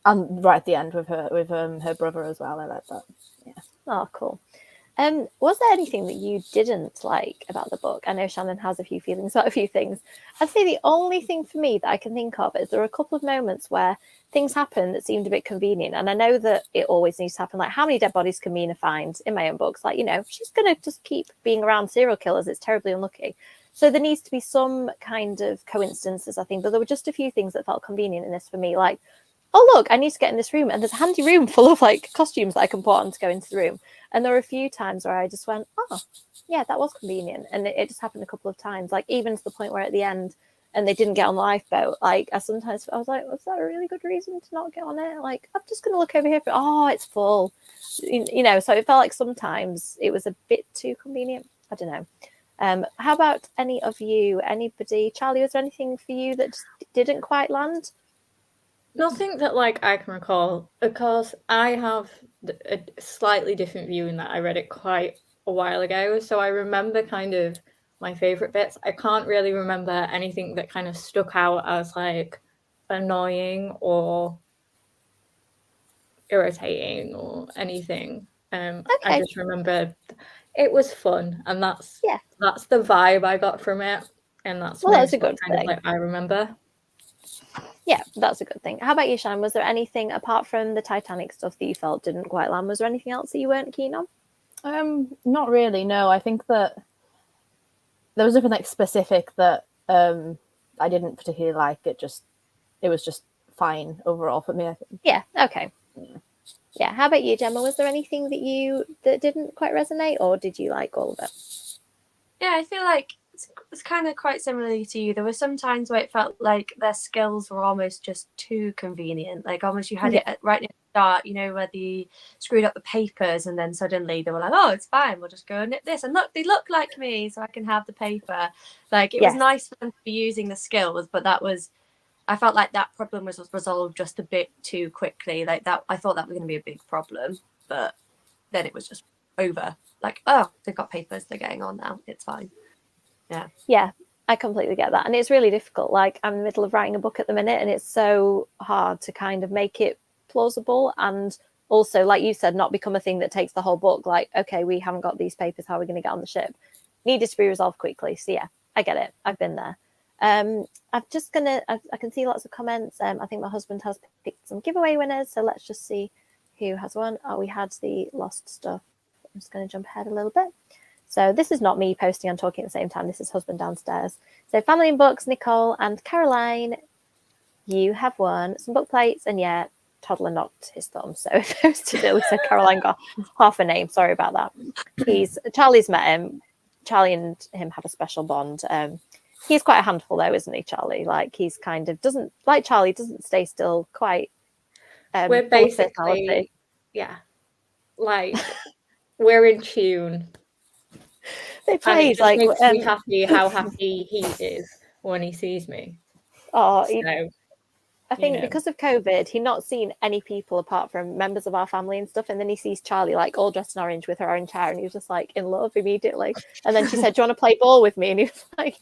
right at the end with her brother as well. I like that. Yeah. Oh, cool. Was there anything that you didn't like about the book? I know Shannon has a few feelings about a few things. I'd say the only thing for me that I can think of is there were a couple of moments where things happened that seemed a bit convenient. And I know that it always needs to happen. Like, how many dead bodies can Mina find in my own books? Like, you know, she's going to just keep being around serial killers. It's terribly unlucky. So there needs to be some kind of coincidences, I think. But there were just a few things that felt convenient in this for me. Like, oh, look, I need to get in this room. And there's a handy room full of like costumes that I can put on to go into the room. And there were a few times where I just went, oh, yeah, that was convenient. And it just happened a couple of times, like even to the point where at the end, and they didn't get on the lifeboat. Like I was like, was that a really good reason to not get on it? Like, I'm just going to look over here for, oh, it's full. You know, so it felt like sometimes it was a bit too convenient. I don't know. How about any of you? Anybody? Charlie, was there anything for you that just didn't quite land? Nothing that like I can recall, because I have a slightly different view in that I read it quite a while ago. So I remember kind of my favorite bits. I can't really remember anything that kind of stuck out as like annoying or irritating or anything. Okay. I just remember it was fun, and that's the vibe I got from it, and that's a good kind thing. of like I remember. Yeah, that's a good thing. How about you, Shan? Was there anything apart from the Titanic stuff that you felt didn't quite land? Was there anything else that you weren't keen on? Not really. No, I think that there was nothing like specific that I didn't particularly like. It was just fine overall for me, I think. Yeah. Okay. Yeah. How about you, Gemma? Was there anything that didn't quite resonate, or did you like all of it? Yeah, I feel like it's kind of quite similarly to you. There were some times where it felt like their skills were almost just too convenient. Like almost you had it right at the start, you know, where they screwed up the papers and then suddenly they were like, oh, it's fine, we'll just go and knit this. And look, they look like me, so I can have the paper. Like it was nice for them to be using the skills, but I felt like that problem was resolved just a bit too quickly. Like that, I thought that was going to be a big problem, but then it was just over. Like, oh, they've got papers, they're getting on now. It's fine. Yeah, I completely get that. And it's really difficult. Like I'm in the middle of writing a book at the minute, and it's so hard to kind of make it plausible and also, like you said, not become a thing that takes the whole book. Like, okay, we haven't got these papers, how are we going to get on the ship? Needed to be resolved quickly. So yeah, I get it. I've been there. I can see lots of comments. I think my husband has picked some giveaway winners, so let's just see who has won. Oh, we had the lost stuff. I'm just going to jump ahead a little bit. So this is not me posting and talking at the same time. This is husband downstairs. So Family and Books, Nicole and Caroline, you have won some book plates. And yeah, Toddler knocked his thumb. So if I was to do, so Caroline got half a name. Sorry about that. Charlie's met him. Charlie and him have a special bond. He's quite a handful though, isn't he, Charlie? Like he's kind of Charlie doesn't stay still quite. We're basically, like we're in tune. They played like makes me happy how happy he is when he sees me. Oh, so, I think because of COVID, he'd not seen any people apart from members of our family and stuff. And then he sees Charlie like all dressed in orange with her orange hair, and he was just like in love immediately. And then she said, "Do you want to play ball with me?" And he was like,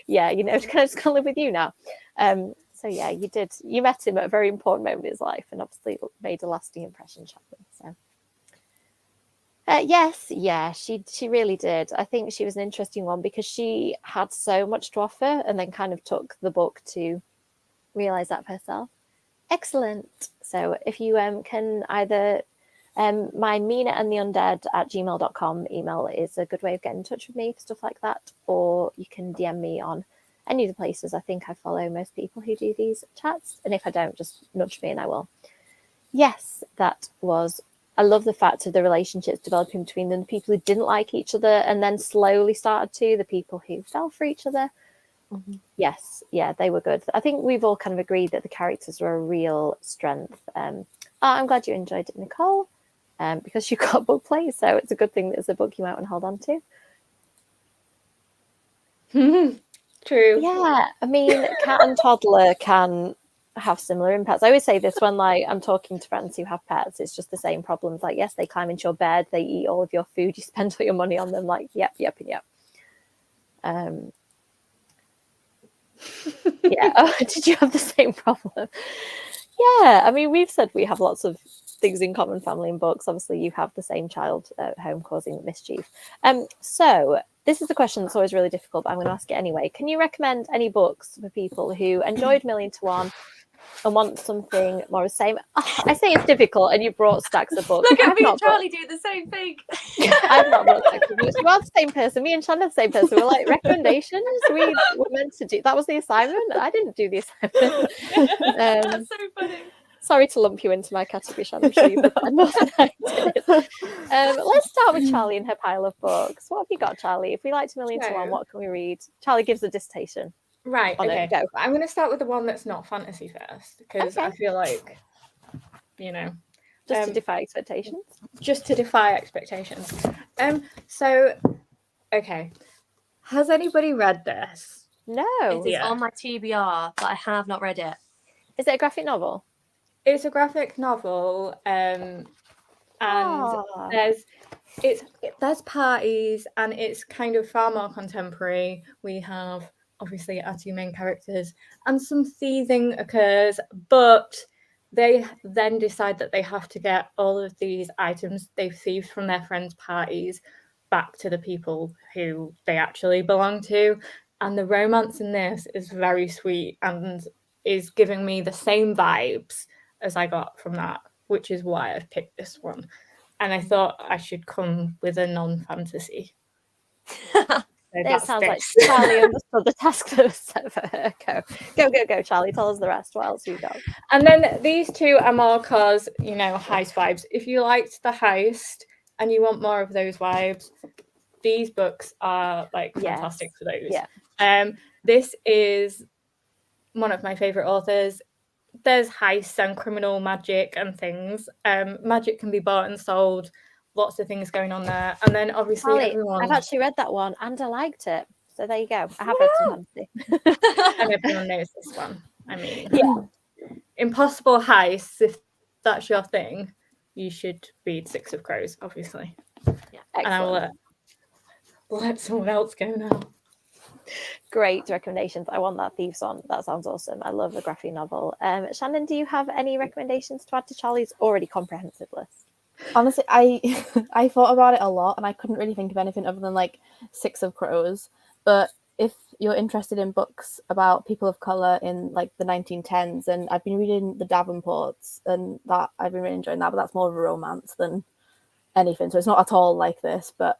"Yeah, you know, can I just come live with you now?" So yeah, you did. You met him at a very important moment in his life, and obviously made a lasting impression, Charlie. So. Yes, yeah, she really did. I think she was an interesting one because she had so much to offer and then kind of took the book to realize that for herself. Excellent. So if you can either my Mina and the Undead at gmail.com email is a good way of getting in touch with me for stuff like that, or you can DM me on any of the places. I think I follow most people who do these chats, and if I don't, just nudge me and I will. Yes, that was. I love the fact of the relationships developing between them, the people who didn't like each other and then slowly started to, the people who fell for each other. Mm-hmm. Yes, yeah, they were good. I think we've all kind of agreed that the characters were a real strength. I'm glad you enjoyed it, Nicole. because you've got book plates. So it's a good thing that it's a book you might want to hold on to. True. Yeah, I mean, cat and toddler can have similar impacts. I always say this when like I'm talking to friends who have pets, it's just the same problems. Like, yes, they climb into your bed, they eat all of your food, you spend all your money on them. Like, yep. Yeah. Oh, did you have the same problem? Yeah, I mean, we've said we have lots of things in common, family and books. Obviously, you have the same child at home causing mischief. So this is a question that's always really difficult, but I'm going to ask it anyway. Can you recommend any books for people who enjoyed Million to One and want something more the same? Oh, I say it's difficult, and you brought stacks of books. Look at I've me not and Charlie do the same thing. I've not brought stacks of books. You are the same person. Me and Shannon are the same person. We're like, recommendations? We were meant to do. That was the assignment. I didn't do the assignment. That's so funny. Sorry to lump you into my category, Shannon. I'm sure you prepared more than I did. Let's start with Charlie and her pile of books. What have you got, Charlie? If we liked Million to One, what can we read? Charlie gives a dissertation. Right, okay. Go. I'm going to start with the one that's not fantasy first, because I feel like, just to defy expectations. Just to defy expectations. So, okay. Has anybody read this? No. It is on my TBR, but I have not read it. Is it a graphic novel? It's a graphic novel, and there's parties, and it's kind of far more contemporary. We have obviously our two main characters, and some thieving occurs, but they then decide that they have to get all of these items they've thieved from their friends' parties back to the people who they actually belong to. And the romance in this is very sweet and is giving me the same vibes as I got from that, which is why I've picked this one. And I thought I should come with a non-fantasy. It sounds like Charlie understood the task that was set for her. Go, Charlie. Tell us the rest. What else you got? And then these two are more cause, heist vibes. If you liked the heist and you want more of those vibes, these books are fantastic for those. Yeah. This is one of my favorite authors. There's heists and criminal magic and things. Magic can be bought and sold. Lots of things going on there. And then obviously Charlie, I've actually read that one and I liked it. So there you go. I have read some fantasy. And everyone knows this one. I mean, impossible heists, if that's your thing, you should read Six of Crows, obviously. Yeah, and I will let someone else go now. Great recommendations. I want that Thieves one. That sounds awesome. I love a graphic novel. Shannon, do you have any recommendations to add to Charlie's already comprehensive list? Honestly, I thought about it a lot and I couldn't really think of anything other than like Six of Crows. But if you're interested in books about people of colour in like the 1910s, and I've been reading The Davenports, and that I've been really enjoying that, but that's more of a romance than anything. So it's not at all like this, but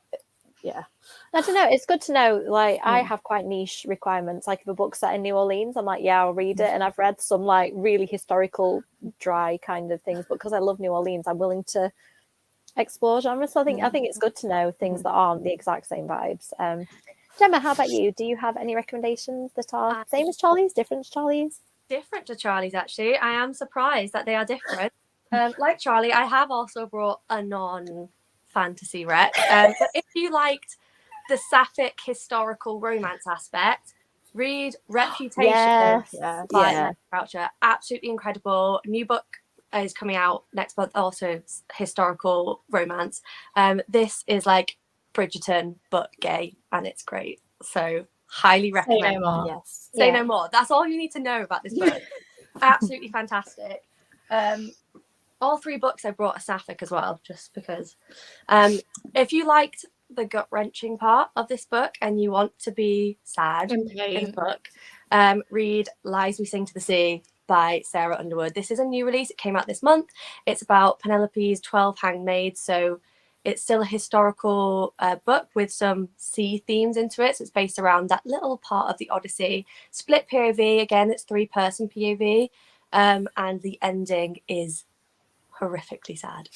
yeah. I don't know. It's good to know. Like, I have quite niche requirements. Like, if a book's set in New Orleans, I'm like, yeah, I'll read it. And I've read some like really historical, dry kind of things. But because I love New Orleans, I'm willing to explore genres. So I think it's good to know things that aren't the exact same vibes. Gemma, how about you? Do you have any recommendations that are same as Charlie's, different as Charlie's? Different to Charlie's, actually. I am surprised that they are different. Like Charlie, I have also brought a non-fantasy rec. But if you liked the sapphic historical romance aspect, read Reputation by Meg Croucher. Absolutely incredible. New book is coming out next month, also historical romance. This is like Bridgerton but gay, and it's great. So highly recommend. Say no more. Yes. Say no more. That's all you need to know about this book. Absolutely fantastic. All three books I brought a sapphic as well, just because. If you liked the gut-wrenching part of this book and you want to be sad in the book, read Lies We Sing to the Sea by Sarah Underwood. This is a new release. It came out this month. It's about Penelope's 12 handmaids, so it's still a historical book with some sea themes into it. So it's based around that little part of the Odyssey. Split POV, again, it's 3-person POV, and the ending is horrifically sad.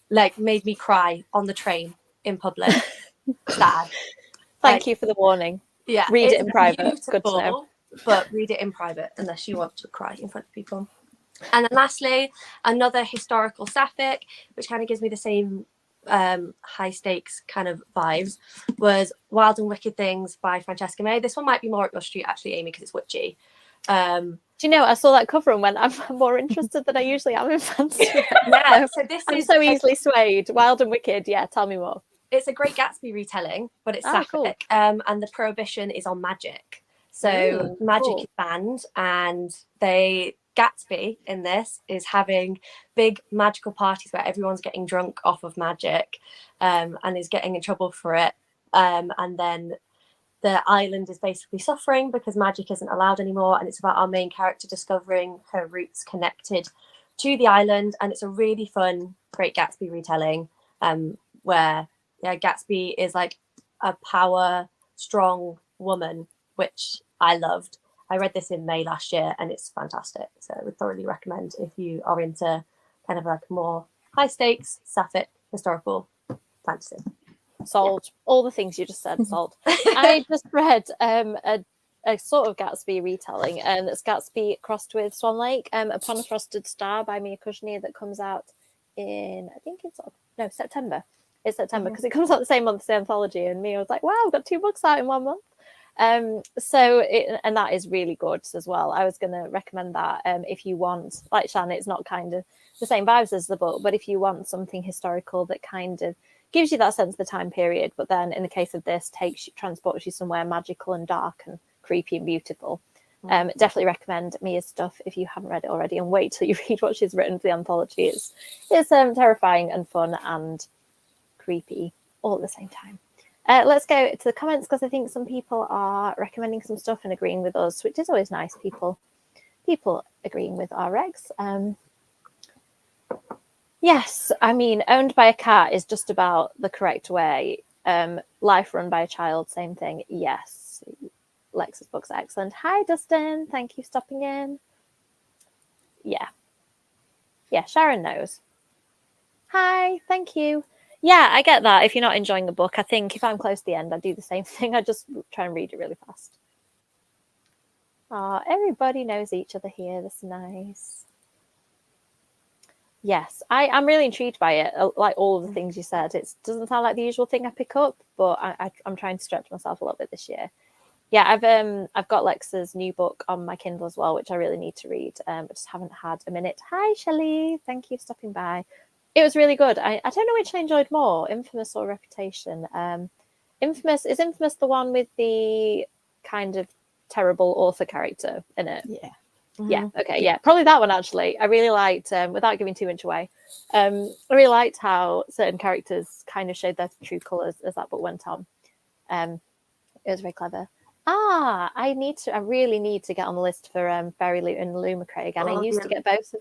Like, made me cry on the train in public. Sad. Thank you for the warning. Yeah, read it in private. Good to know. But read it in private unless you want to cry in front of people. And then lastly, another historical sapphic, which kind of gives me the same high stakes kind of vibes, was Wild and Wicked Things by Francesca May. This one might be more up your street actually, Amy, because it's witchy. Do you know, I saw that cover and went, I'm more interested than I usually am in fantasy. Yeah, so this I'm is so easily swayed. Wild and Wicked, yeah, tell me more. It's a Great Gatsby retelling, but it's sapphic. Cool. And the prohibition is on magic. So magic is banned, and Gatsby in this is having big magical parties where everyone's getting drunk off of magic, and is getting in trouble for it. And then the island is basically suffering because magic isn't allowed anymore, and it's about our main character discovering her roots connected to the island. And it's a really fun Great Gatsby retelling, where Gatsby is like a power strong woman, which I loved. I read this in May last year and it's fantastic. So I would thoroughly recommend if you are into kind of like more high stakes, sapphic, historical fantasy. Sold. All the things you just said, sold. I just read a sort of Gatsby retelling, and it's Gatsby crossed with Swan Lake, Upon a Frosted Star by Mia Kushner, that comes out in, I think it's September. It's September because it comes out the same month as the anthology, and Mia was like, wow, I've got 2 books out in 1 month. And that is really good as well. I was going to recommend that if you want, like Shan, it's not kind of the same vibes as the book, but if you want something historical that kind of gives you that sense of the time period, but then in the case of this, transports you somewhere magical and dark and creepy and beautiful. Definitely recommend Mia's stuff if you haven't read it already, and wait till you read what she's written for the anthology. It's terrifying and fun and creepy all at the same time. Let's go to the comments, because I think some people are recommending some stuff and agreeing with us, which is always nice. People agreeing with our regs. Yes, I mean, Owned by a Cat is just about the correct way. Life Run by a Child, same thing. Yes, Lex's books are excellent. Hi, Dustin. Thank you for stopping in. Yeah, Sharon knows. Hi, thank you. Yeah, I get that. If you're not enjoying the book, I think if I'm close to the end, I do the same thing. I just try and read it really fast. Everybody knows each other here. That's nice. Yes, I'm really intrigued by it. Like all of the things you said, it doesn't sound like the usual thing I pick up, but I'm trying to stretch myself a little bit this year. Yeah, I've got Lex's new book on my Kindle as well, which I really need to read, but just haven't had a minute. Hi, Shelley. Thank you for stopping by. It was really good. I don't know which I enjoyed more, Infamous or Reputation. Infamous the one with the kind of terrible author character in it? Yeah. Yeah, okay, yeah, probably that one actually. I really liked, without giving too much away, I really liked how certain characters kind of showed their true colours as that book went on. It was very clever. I really need to get on the list for Fairy Loot and Lumacray again. I used to get both.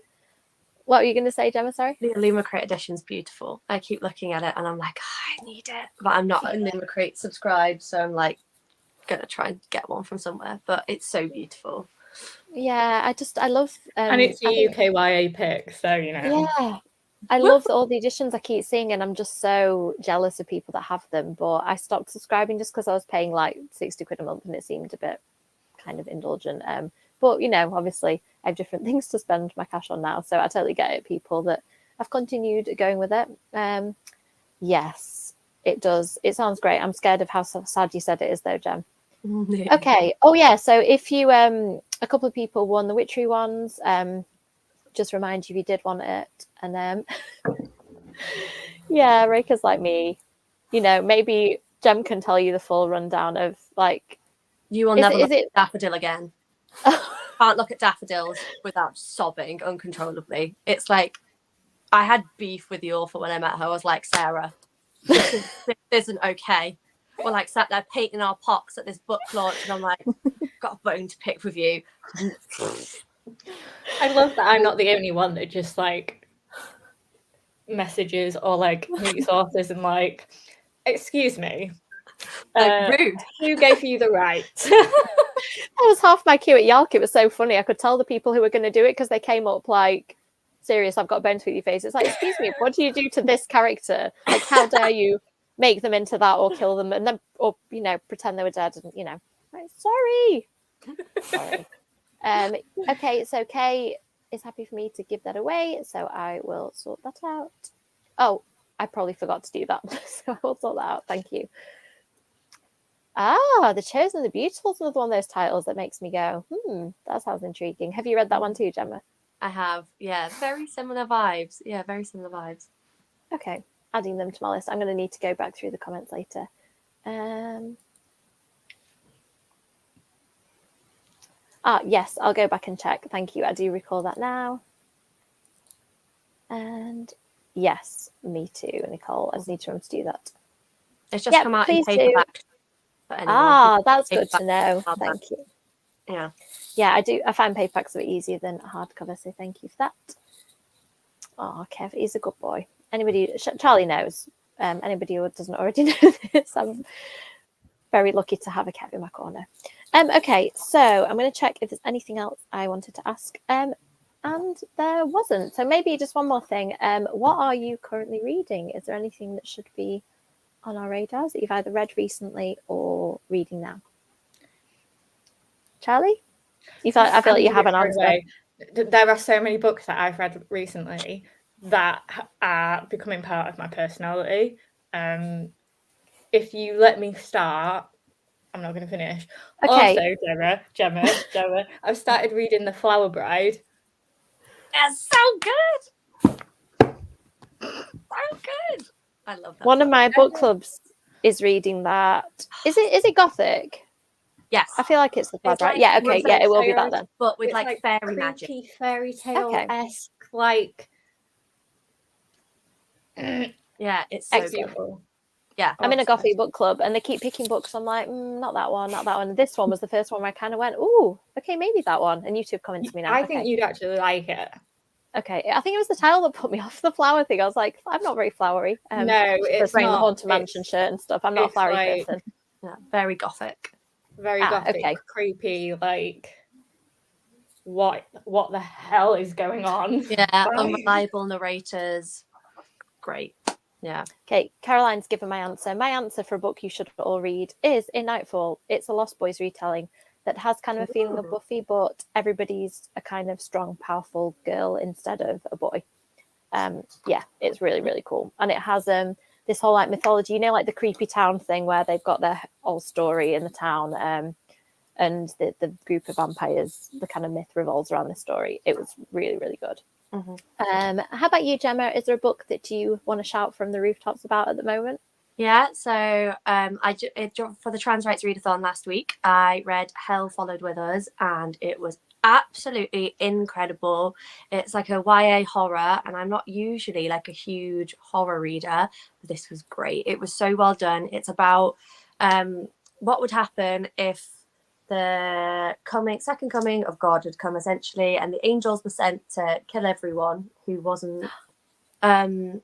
What were you going to say, Gemma? Sorry? The Lumacrate edition's beautiful. I keep looking at it and I'm like, I need it. But I'm not a Lumacrate subscribed, so I'm like going to try and get one from somewhere. But it's so beautiful. Yeah, I love... and it's a UKYA pick, so, you know. Yeah, I love all the editions I keep seeing, and I'm just so jealous of people that have them. But I stopped subscribing just because I was paying like 60 quid a month and it seemed a bit kind of indulgent. But, you know, obviously I have different things to spend my cash on now. So I totally get it, people that have continued going with it. Yes, it does. It sounds great. I'm scared of how sad you said it is, though, Gem. Okay. Oh, yeah. So if you, a couple of people won the Witchery ones, just remind you if you did want it. And yeah, Raka's like me. You know, maybe Gem can tell you the full rundown of like... You will never look at Daffodil again. Can't look at daffodils without sobbing uncontrollably. It's like I had beef with the author when I met her. I was like, Sarah, this isn't okay. We're like sat there painting our pox at this book launch, and I'm like, got a bone to pick with you. I love that I'm not the only one that just like messages or like meets authors and like, excuse me, Like, rude. Who gave you the right? That was half my queue at Yalk. It was so funny. I could tell the people who were going to do it because they came up like, serious, I've got a bone to pick your face. It's like, excuse me, what do you do to this character? Like, how dare you make them into that or kill them and then, or, you know, pretend they were dead and, you know, like, sorry. Okay, it's okay. is happy for me to give that away, so I will sort that out. Oh, I probably forgot to do that, so I'll sort that out. Thank you. The Chosen and the Beautiful is another one of those titles that makes me go, that sounds intriguing. Have you read that one too, Gemma? I have, yeah, very similar vibes. Yeah, very similar vibes. Okay, adding them to my list. I'm going to need to go back through the comments later. Yes, I'll go back and check. Thank you. I do recall that now. And yes, me too, Nicole. I just need to remember to do that. It's just come out in paperback. That's good to know. Thank you. Yeah. Yeah, I do. I find paperbacks a bit easier than hardcover, so thank you for that. Oh, Kev, he's a good boy. Charlie knows. Anybody who doesn't already know this, I'm very lucky to have a Kev in my corner. Okay, so I'm going to check if there's anything else I wanted to ask. And there wasn't. So maybe just one more thing. What are you currently reading? Is there anything that should be on our radars that you've either read recently or reading now? Charlie? I feel like you have an answer. There are so many books that I've read recently that are becoming part of my personality. If you let me start, I'm not going to finish. Okay. Also, Gemma, I've started reading The Flower Bride. That's so good. So good. I love that. One of my book clubs is reading that. Is it Gothic? Yes. I feel like it's The Flower Bride. Yeah, okay, yeah, it will be that then. But with It's like fairy magic. Fairy tale-esque, like... Yeah, it's so beautiful. Yeah, I'm in a Gothic book club and they keep picking books. I'm like, not that one, not that one. This one was the first one where I kind of went, ooh, okay, maybe that one. And you two have come into me now. I think you'd actually like it. Okay, I think it was the title that put me off the flower thing. I was like, I'm not very flowery. No, it's wearing not. the Haunted Mansion shirt and stuff. I'm not a flowery person. Yeah, very Gothic. Very Gothic, okay. Creepy, like... What the hell is going on? Yeah, unreliable narrators. Great. Yeah. Okay, Caroline's given my answer. My answer for a book you should all read is In Nightfall. It's a Lost Boys retelling that has kind of a feeling of Buffy, but everybody's a kind of strong, powerful girl instead of a boy. Yeah, it's really, really cool. And it has this whole like mythology, like the creepy town thing where they've got their whole story in the town. And the group of vampires, the kind of myth revolves around this story. It was really, really good. Mm-hmm. How about you, Gemma? Is there a book that you want to shout from the rooftops about at the moment? Yeah, so for the Trans Rights Readathon last week, I read Hell Followed With Us, and it was absolutely incredible. It's like a YA horror, and I'm not usually like a huge horror reader, but this was great. It was so well done. It's about what would happen if the second coming of God had come, essentially, and the angels were sent to kill everyone who wasn't a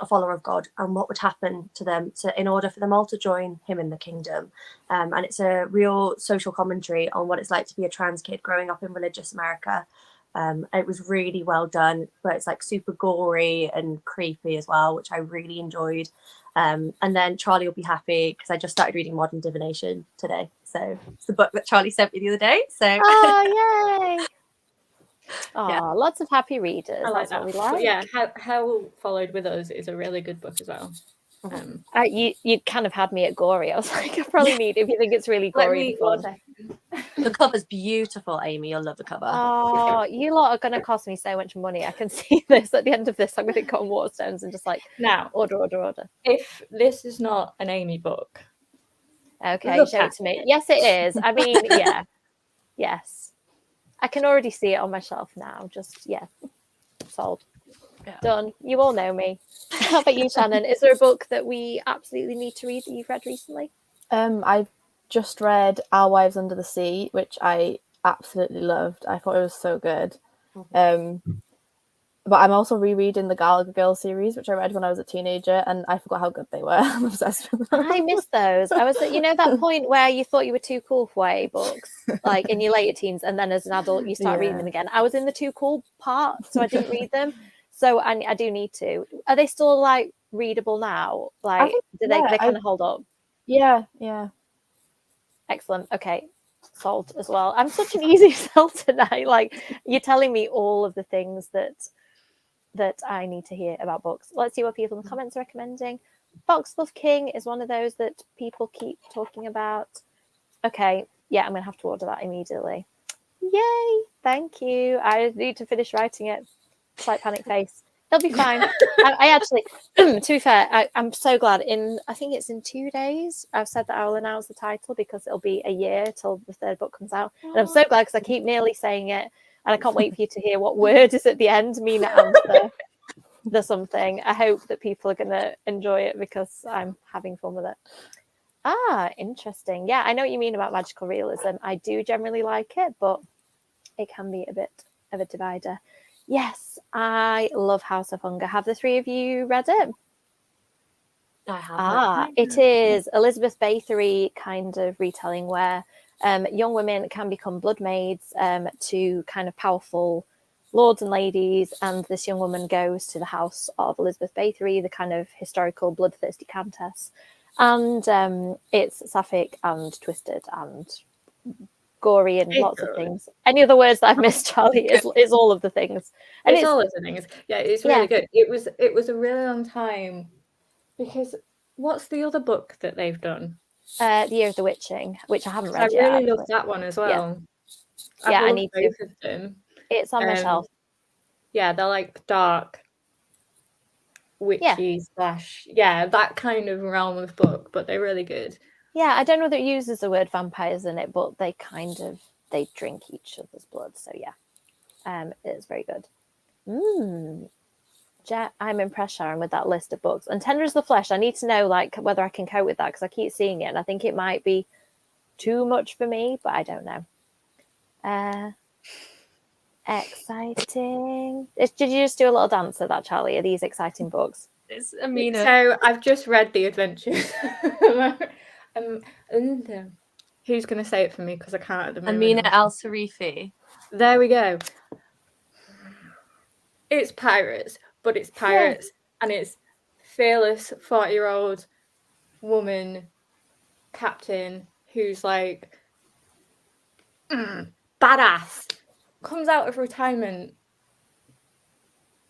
follower of God, and what would happen to them in order for them all to join him in the kingdom. And it's a real social commentary on what it's like to be a trans kid growing up in religious America. It was really well done, but it's like super gory and creepy as well, which I really enjoyed. And then Charlie will be happy because I just started reading Modern Divination today. So it's the book that Charlie sent me the other day. So yay! Yeah. Lots of happy readers. That's what we like. But yeah, Hell Followed With Us is a really good book as well. You kind of had me at gory. I was like, I probably need, if you think it's really gory. The cover's beautiful, Amy. You'll love the cover. Oh, you lot are going to cost me so much money. I can see this at the end of this. I'm going to go on Waterstones and just like now order. If this is not an Amy book, okay, show it to me. Yes, it is. I mean, yeah, yes. I can already see it on my shelf now. Just sold. Yeah. Done. You all know me. How about you, Shannon? Is there a book that we absolutely need to read that you've read recently? I've just read Our Wives Under the Sea, which I absolutely loved. I thought it was so good. But I'm also rereading the Gallagher Girls series, which I read when I was a teenager, and I forgot how good they were. I'm obsessed with them. I missed those. I was at, that point where you thought you were too cool for YA books, like in your later teens, and then as an adult you start reading them again. I was in the too cool part, so I didn't read them. So I do need to. Are they still like readable now? Like, do they kind of hold up? Yeah. Excellent. Okay, sold as well. I'm such an easy sell tonight. Like, you're telling me all of the things that I need to hear about books. Let's see what people in the comments are recommending. Foxglove King is one of those that people keep talking about. Okay, yeah, I'm going to have to order that immediately. Yay, thank you. I need to finish writing it. Slight panic face. It'll be fine. I actually, to be fair, I'm so glad. I think it's in 2 days, I've said that I will announce the title because it'll be a year till the 3rd book comes out. And I'm so glad because I keep nearly saying it. And I can't wait for you to hear what word is at the end, Mina answer the something. I hope that people are going to enjoy it because I'm having fun with it. Ah, interesting. Yeah, I know what you mean about magical realism. I do generally like it, but it can be a bit of a divider. Yes, I love House of Hunger. Have the 3 of you read it? I have. It is Elizabeth Bathory kind of retelling where young women can become blood maids to kind of powerful lords and ladies, and this young woman goes to the house of Elizabeth Bathory, the kind of historical bloodthirsty countess, and it's sapphic and twisted and gory and lots of things. Any other words that I've missed, Charlie, is all of the things. And it's all of the things. Yeah, it's really good. It was a really long time, because what's the other book that they've done? The Year of the Witching, which I haven't read yet. I really love that one as well. Yeah, I need both of them. It's on my shelf. Yeah, they're like dark, witchy / that kind of realm of book, but they're really good. Yeah, I don't know that it uses the word vampires in it, but they drink each other's blood. So yeah, it's very good. I'm impressed, Sharon, with that list of books. And Tender as the Flesh, I need to know like whether I can cope with that because I keep seeing it and I think it might be too much for me, but I don't know. Exciting. Did you just do a little dance at that, Charlie? Are these exciting books? It's Amina. So I've just read The Adventures. Who's going to say it for me because I can't at the moment? Amina Al-Sarifi. There we go. It's pirates, but it's pirates, and it's fearless 40-year-old woman captain who's like badass. Comes out of retirement.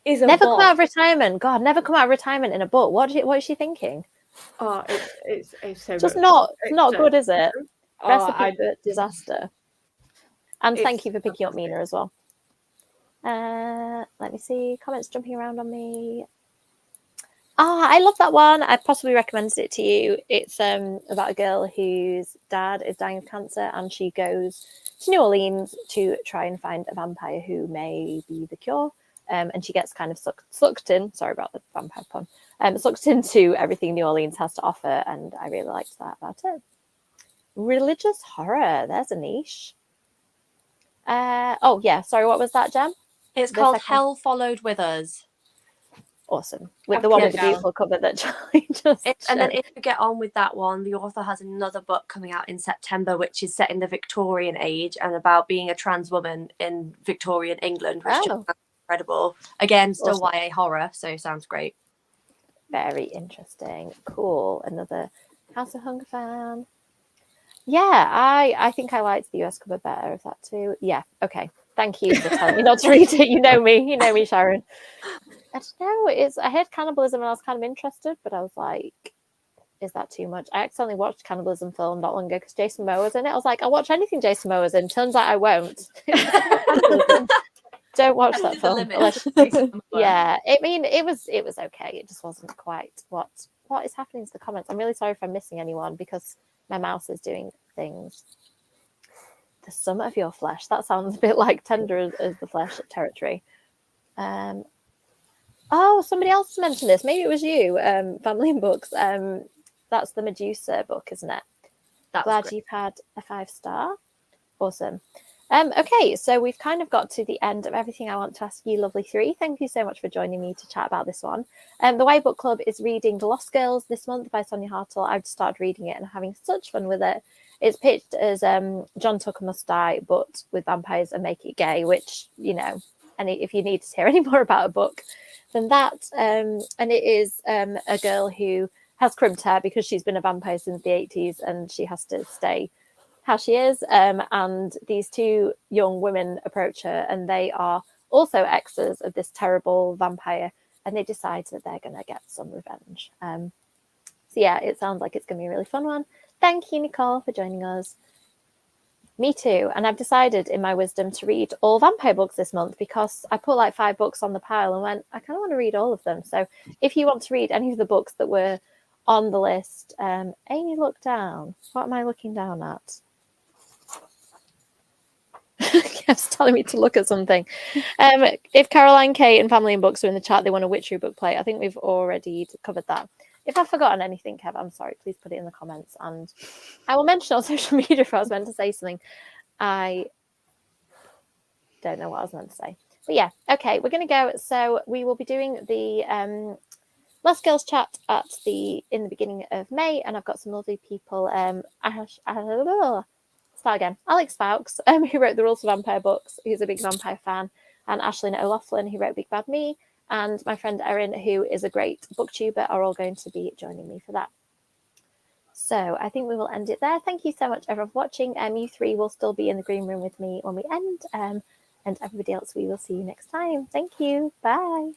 Never come out of retirement. God, never come out of retirement in a book. What is she thinking? Oh, it's so just good. not good, is it? Recipe for disaster. And thank you for picking up Mina as well. Let me see. Comments jumping around on me. I love that one. I possibly recommended it to you. It's about a girl whose dad is dying of cancer and she goes to New Orleans to try and find a vampire who may be the cure. And she gets kind of sucked in. Sorry about the vampire pun. Sucked into everything New Orleans has to offer, and I really liked that about it. Religious horror. There's a niche. Sorry, what was that, Gem? It's called Hell Followed With Us. Awesome. With the one with the beautiful cover that Charlie just and then if you get on with that one, the author has another book coming out in September, which is set in the Victorian age and about being a trans woman in Victorian England, which is incredible. Again, still YA horror, so sounds great. Very interesting. Cool. Another House of Hunger fan. Yeah, I think I liked the US cover better of that too. Yeah, okay. Thank you for telling me not to read it. You know me, Sharon. I don't know. I heard cannibalism and I was kind of interested, but I was like, is that too much? I accidentally watched a cannibalism film not long ago because Jason Momoa's in it. I was like, I'll watch anything Jason Momoa's in. Turns out I won't. Don't watch that film. Yeah, I mean, it was okay. It just wasn't quite what is happening to the comments. I'm really sorry if I'm missing anyone because my mouse is doing things. The summit of your flesh. That sounds a bit like Tender as the Flesh territory. Somebody else mentioned this. Maybe it was you, Family and Books. That's the Medusa book, isn't it? Glad you've had a 5-star. Awesome. Okay, so we've kind of got to the end of everything I want to ask you, lovely 3. Thank you so much for joining me to chat about this one. The Y Book Club is reading The Lost Girls this month by Sonia Hartle. I've started reading it and having such fun with it. It's pitched as John Tucker Must Die, but with vampires and make it gay, which, and if you need to hear any more about a book than that. And it is a girl who has crimped hair because she's been a vampire since the 80s and she has to stay how she is. And these two young women approach her, and they are also exes of this terrible vampire, and they decide that they're going to get some revenge. So yeah, it sounds like it's going to be a really fun one. Thank you, Nicole, for joining us. Me too. And I've decided in my wisdom to read all vampire books this month, because I put like 5 books on the pile and went, I kind of want to read all of them. So if you want to read any of the books that were on the list, Amy, look down. What am I looking down at? Kev's telling me to look at something. If Caroline, Kate, and Family and Books are in the chat, they want a Witchery book plate. I think we've already covered that. If I've forgotten anything, Kev, I'm sorry. Please put it in the comments, and I will mention on social media if I was meant to say something. I don't know what I was meant to say. But yeah, okay, we're going to go. So we will be doing the Last Girls Chat in the beginning of May, and I've got some lovely people. Start again. Alex Fowkes, who wrote the Rules for Vampire books, who's a big vampire fan, and Ashlyn O'Loughlin, who wrote Big Bad Me, and my friend Erin, who is a great booktuber, are all going to be joining me for that. So I think we will end it there. Thank you so much, everyone, for watching. You three will still be in the green room with me when we end, and everybody else, we will see you next time. Thank you. Bye.